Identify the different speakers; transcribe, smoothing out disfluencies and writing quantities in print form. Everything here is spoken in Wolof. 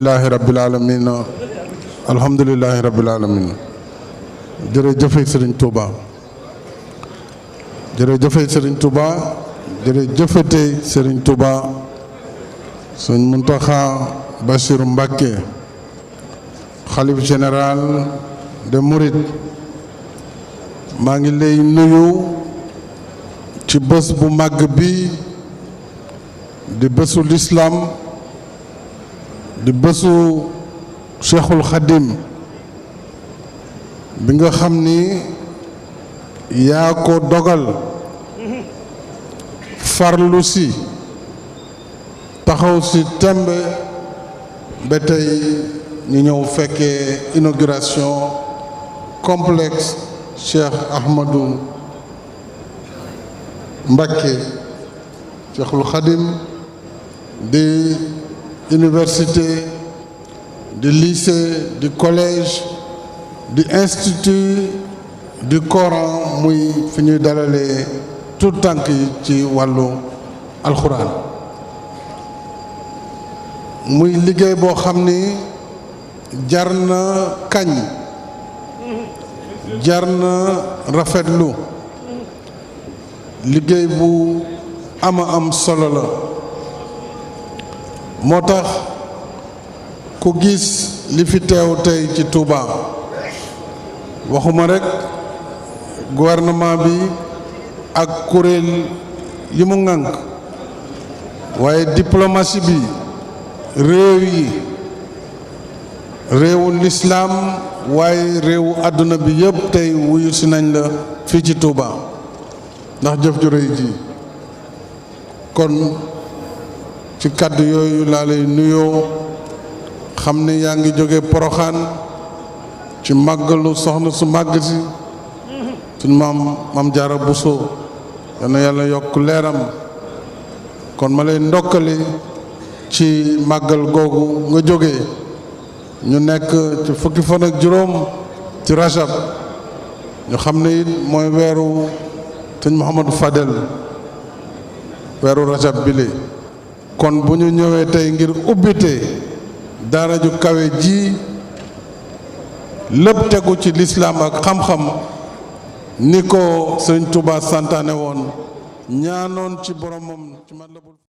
Speaker 1: Alhamdulillahi rabbil alamin alhamdulillahi rabbil alamin jërëjëf Serigne Touba jërëjëf Serigne Touba jërëjëfate Serigne Touba Serigne Mountakha Bassirou Mbacké khalife général de Mourides maa ngi lay nuyu ci bés bu màgg bi di bésu l'islam di bésu Cheikhul Khadim bi nga xam ni yaa ko dogal farlu si taxaw si tembe ba tey ñu ñëw fekkee inauguration complexe Cheikh Ahmadou Mbacké Cheikhul Khadim di université di lycée di collège di institut du Coran muy fi ñuy dalalee tout tànk yi ci wàllu alxuraan muy liggéey boo xam ni jar na kañ jar na rafetlu liggéey bu am solo la moo tax ku gis li fi teew tey ci Touba waxuma rekk gouvernement bi ak kuréel yi mu ŋànk waaye diplomatie bi réew yi réewu lislaam waaye réewu àdduna bi yëpp tey wuyu si nañ la fii ci Touba ndax jëf ju rëy ji kon ci kàddu yooyu laa lay nuyoo xam ne yaa ngi jóge Poroxaan ci màggalu soxna su màgg si suñ maam Jaara Buso yal na yàlla yokk leeram kon ma lay ndokkali ci màggal googu nga jóge ñu nekk ci fukki fan ak juróom ci rajab ñu xam ne it mooy weeru sëñ Mouhamadou Fadel weeru rajab bile kon bu ñu ñëwee tey ngir ubbite daara ju kawe ji lépp tegu ci lislaam ak xam-xam ni ko Sëriñ Tuubaa santaane woon ñaanoon ci boromam ci Matlabul